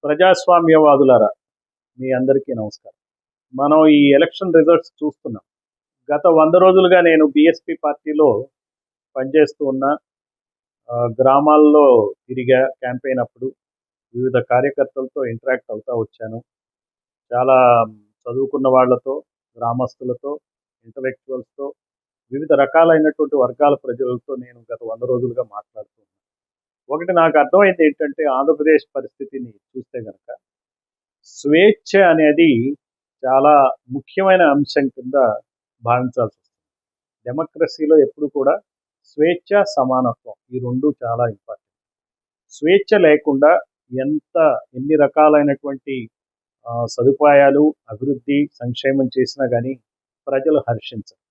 ప్రజాస్వామ్యవాదులారా మీ అందరికీ నమస్కారం. మనం ఈ ఎలక్షన్ రిజల్ట్స్ చూస్తున్నాం. గత 100 రోజులుగా నేను బీఎస్పీ పార్టీలో పనిచేస్తూ ఉన్నా. గ్రామాల్లో తిరిగా క్యాంపెయిన్ అప్పుడు. వివిధ కార్యకర్తలతో ఇంటరాక్ట్ అవుతా వచ్చాను. చాలా చదువుకున్న వాళ్ళతో, గ్రామస్తులతో, ఇంటలెక్చువల్స్‌తో, వివిధ రకాలైనటువంటి వర్గాల ప్రజలతో నేను గత 100 రోజులుగా మాట్లాడుతూ ఉన్నాను. ఒకటి నాకు అర్థమైంది ఏంటంటే ఆంధ్రప్రదేశ్ పరిస్థితిని చూస్తే గనక స్వేచ్ఛ అనేది చాలా ముఖ్యమైన అంశం కింద భావించాల్సి వస్తుంది. డెమోక్రసీలో ఎప్పుడు కూడా స్వేచ్ఛ, సమానత్వం ఈ 2 చాలా ఇంపార్టెంట్. స్వేచ్ఛ లేకుండా ఎన్ని రకాలైనటువంటి సదుపాయాలు, అభివృద్ధి, సంక్షేమం చేసినా కానీ ప్రజలు హర్షించరు.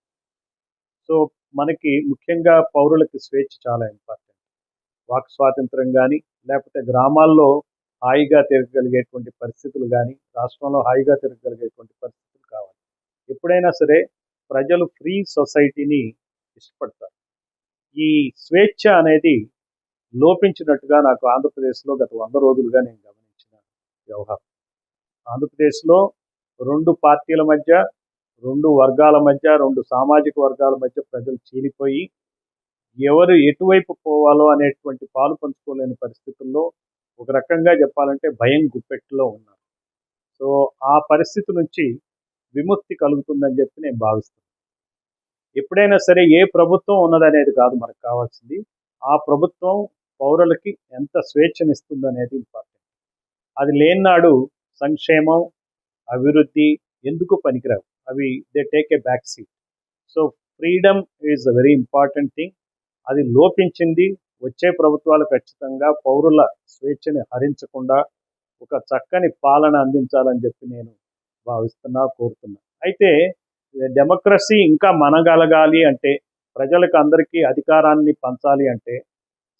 సో మనకి ముఖ్యంగా పౌరులకి స్వేచ్ఛ చాలా ఇంపార్టెంట్. వాక్ స్వాతంత్రం కానీ, లేకపోతే గ్రామాల్లో హాయిగా తిరగగలిగేటువంటి పరిస్థితులు కానీ, రాష్ట్రంలో హాయిగా తిరగగలిగేటువంటి పరిస్థితులు కావాలి. ఎప్పుడైనా సరే ప్రజలు ఫ్రీ సొసైటీని ఇష్టపడతారు. ఈ స్వేచ్ఛ అనేది లోపించినట్టుగా నాకు ఆంధ్రప్రదేశ్లో గత 100 రోజులుగా నేను గమనించిన వ్యవహారం. ఆంధ్రప్రదేశ్లో 2 పార్టీల మధ్య, 2 వర్గాల మధ్య, 2 సామాజిక వర్గాల మధ్య ప్రజలు చీలిపోయి ఎవరు ఎటువైపు పోవాలో అనేటువంటి పాలు పంచుకోలేని పరిస్థితుల్లో ఒక రకంగా చెప్పాలంటే భయం గుప్పెట్టులో ఉన్నారు. సో ఆ పరిస్థితి నుంచి విముక్తి కలుగుతుందని చెప్పి నేను భావిస్తున్నాను. ఎప్పుడైనా సరే ఏ ప్రభుత్వం ఉన్నదనేది కాదు మనకు కావాల్సింది, ఆ ప్రభుత్వం పౌరులకి ఎంత స్వేచ్ఛనిస్తుందనేది ఇంపార్టెంట్. అది లేనినాడు సంక్షేమం, అభివృద్ధి ఎందుకు పనికిరావు. అవి they take a back seat. So freedom is a very important thing. అది లోపించింది. వచ్చే ప్రభుత్వాలు ఖచ్చితంగా పౌరుల స్వేచ్ఛని హరించకుండా ఒక చక్కని పాలన అందించాలని చెప్పి నేను భావిస్తున్నా, కోరుతున్నా. అయితే డెమోక్రసీ ఇంకా మనగలగాలి అంటే, ప్రజలకు అందరికీ అధికారాన్ని పంచాలి అంటే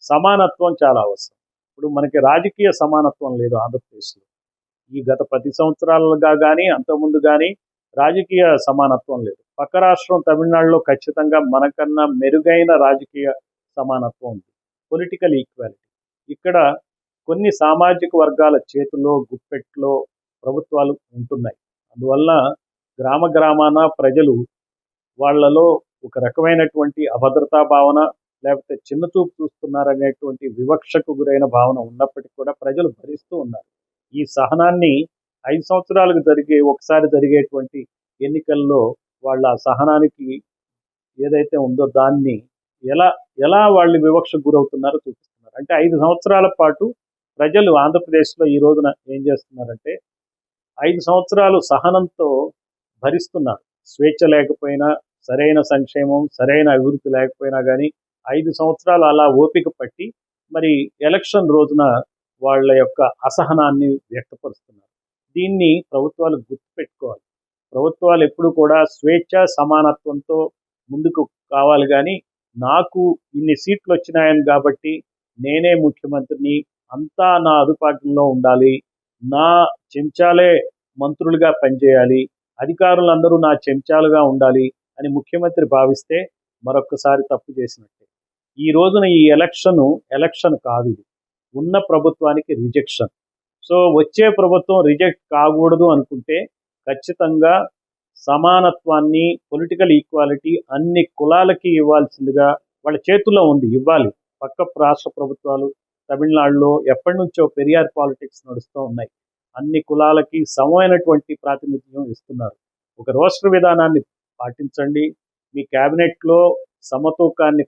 సమానత్వం చాలా అవసరం. ఇప్పుడు మనకి రాజకీయ సమానత్వం లేదు ఆంధ్రప్రదేశ్లో. ఈ గత 10 సంవత్సరాలుగా కానీ, అంతకుముందు కానీ రాజకీయ సమానత్వం లేదు. పక్క రాష్ట్రం తమిళనాడులో ఖచ్చితంగా మనకన్నా మెరుగైన రాజకీయ సమానత్వం ఉంది, పొలిటికల్ ఈక్వాలిటీ. ఇక్కడ కొన్ని సామాజిక వర్గాల చేతుల్లో, గుప్పెట్లో ప్రభుత్వాలు ఉంటున్నాయి. అందువల్ల గ్రామాన ప్రజలు వాళ్ళలో ఒక రకమైనటువంటి అభద్రతా భావన, లేకపోతే చిన్న చూపు చూస్తున్నారనేటువంటి వివక్షకు గురైన భావన ఉన్నప్పటికీ కూడా ప్రజలు భరిస్తూ ఉన్నారు. ఈ సహనాన్ని 5 సంవత్సరాలకు ఒకసారి జరిగేటువంటి ఎన్నికల్లో వాళ్ళ సహనానికి ఏదైతే ఉందో దాన్ని ఎలా వాళ్ళు వివక్షకు గురవుతున్నారో చూపిస్తున్నారు. అంటే 5 సంవత్సరాల పాటు ప్రజలు ఆంధ్రప్రదేశ్లో ఈ రోజున ఏం చేస్తున్నారంటే 5 సంవత్సరాలు సహనంతో భరిస్తున్నారు. స్వేచ్ఛ లేకపోయినా, సరైన సంక్షేమం, సరైన అభివృద్ధి లేకపోయినా కానీ 5 సంవత్సరాలు అలా ఓపిక పట్టి మరి ఎలక్షన్ రోజున వాళ్ళ యొక్క అసహనాన్ని వ్యక్తపరుస్తున్నారు. దీన్ని ప్రభుత్వాలు గుర్తుపెట్టుకోవాలి. ప్రభుత్వాలు ఎప్పుడు కూడా స్వేచ్ఛ, సమానత్వంతో ముందుకు కావాలి కానీ నాకు ఇన్ని సీట్లు వచ్చినాయని కాబట్టి నేనే ముఖ్యమంత్రిని, అంతా నా అదుపాజ్ఞంలో ఉండాలి, నా చెంచాలే మంత్రులుగా పనిచేయాలి, అధికారులందరూ నా చెంచాలుగా ఉండాలి అని ముఖ్యమంత్రి భావిస్తే మరొక్కసారి తప్పు చేసినట్టే. ఈ రోజున ఈ ఎలక్షన్ కాదు, ఇది ఉన్న ప్రభుత్వానికి రిజెక్షన్. సో వచ్చే ప్రభుత్వం రిజెక్ట్ కాకూడదు అనుకుంటే ఖచ్చితంగా సమానత్వాన్ని, పొలిటికల్ ఈక్వాలిటీ అన్ని కులాలకి ఇవ్వాల్సిందిగా వాళ్ళ చేతుల్లో ఉంది, ఇవ్వాలి. పక్క రాష్ట్ర ప్రభుత్వాలు తమిళనాడులో ఎప్పటి నుంచో పెరియార్ పాలిటిక్స్ నడుస్తూ ఉన్నాయి. అన్ని కులాలకి సమమైనటువంటి ప్రాతినిధ్యం ఇస్తున్నారు. ఒక రాష్ట్ర విధానాన్ని పాటించండి. మీ క్యాబినెట్లో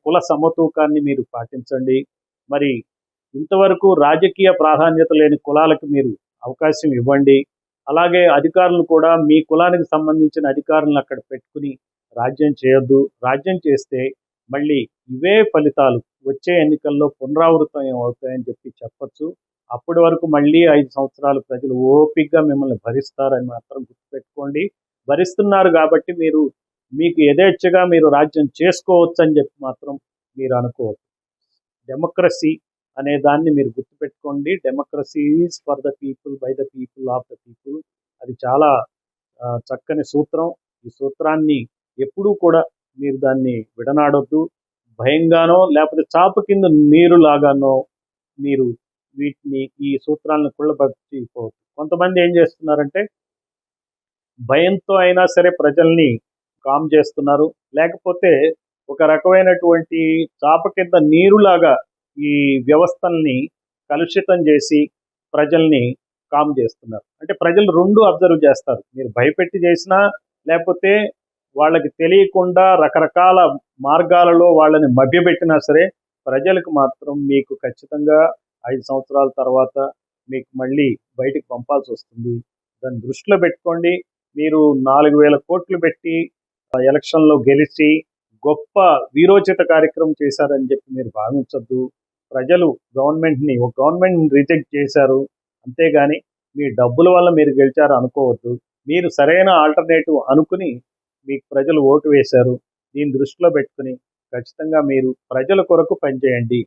కుల సమతూకాన్ని మీరు పాటించండి. మరి ఇంతవరకు రాజకీయ ప్రాధాన్యత లేని కులాలకు మీరు అవకాశం ఇవ్వండి. అలాగే అధికారులు కూడా మీ కులానికి సంబంధించిన అధికారులను అక్కడ పెట్టుకుని రాజ్యం చేయొద్దు. రాజ్యం చేస్తే మళ్ళీ ఇవే ఫలితాలు వచ్చే ఎన్నికల్లో పునరావృతం అవుతాయని చెప్పచ్చు. అప్పటి వరకు మళ్ళీ 5 సంవత్సరాలు ప్రజలు ఓపికగా మిమ్మల్ని భరిస్తారని మాత్రం గుర్తుపెట్టుకోండి. భరిస్తున్నారు కాబట్టి మీకు యథేచ్ఛగా మీరు రాజ్యం చేసుకోవచ్చు అని చెప్పి మాత్రం మీరు అనుకోవద్దు. డెమోక్రసీ అనే దాన్ని మీరు గుర్తుపెట్టుకోండి. Democracy is for the people, by the people, of the people. అది చాలా చక్కని సూత్రం. ఈ సూత్రాన్ని ఎప్పుడూ కూడా మీరు దాన్ని విడనాడొద్దు. భయంగానో లేకపోతే చాప కింద నీరు లాగానో మీరు వీటిని ఈ సూత్రాలను కుళ్ళబట్టిపోవచ్చు. కొంతమంది ఏం చేస్తున్నారంటే భయంతో అయినా సరే ప్రజల్ని కామ్ చేస్తున్నారు. లేకపోతే ఒక రకమైనటువంటి చాప కింద నీరులాగా ఈ వ్యవస్థల్ని కలుషితం చేసి ప్రజల్ని కామ్ చేస్తున్నారు. అంటే ప్రజలు 2 అబ్జర్వ్ చేస్తారు. మీరు భయపెట్టి చేసినా, లేకపోతే వాళ్ళకి తెలియకుండా రకరకాల మార్గాలలో వాళ్ళని మభ్యపెట్టినా సరే, ప్రజలకు మాత్రం మీకు ఖచ్చితంగా 5 సంవత్సరాల తర్వాత మీకు మళ్ళీ బయటికి పంపాల్సొస్తుంది. దాన్ని దృష్టిలో పెట్టుకోండి. మీరు 4,000 కోట్లు పెట్టి ఎలక్షన్‌లో గెలిచి గొప్ప వీరోచిత కార్యక్రమం చేశారని చెప్పి మీరు భావించొద్దు. ప్రజలు ఒక గవర్నమెంట్‌ని రిజెక్ట్ చేశారు. అంతేగాని మీ డబ్బుల వల్ల మీరు గెలిచారు అనుకోవద్దు. మీరు సరైన ఆల్టర్‌నేటివ్ అనుకుని మీకు ప్రజలు ఓటు వేశారు. దీన్ని దృష్టిలో పెట్టుకొని ఖచ్చితంగా మీరు ప్రజల కొరకు పనిచేయండి.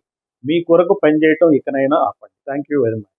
మీ కొరకు పనిచేయటం ఇకనైనా ఆపండి. Thank you very much.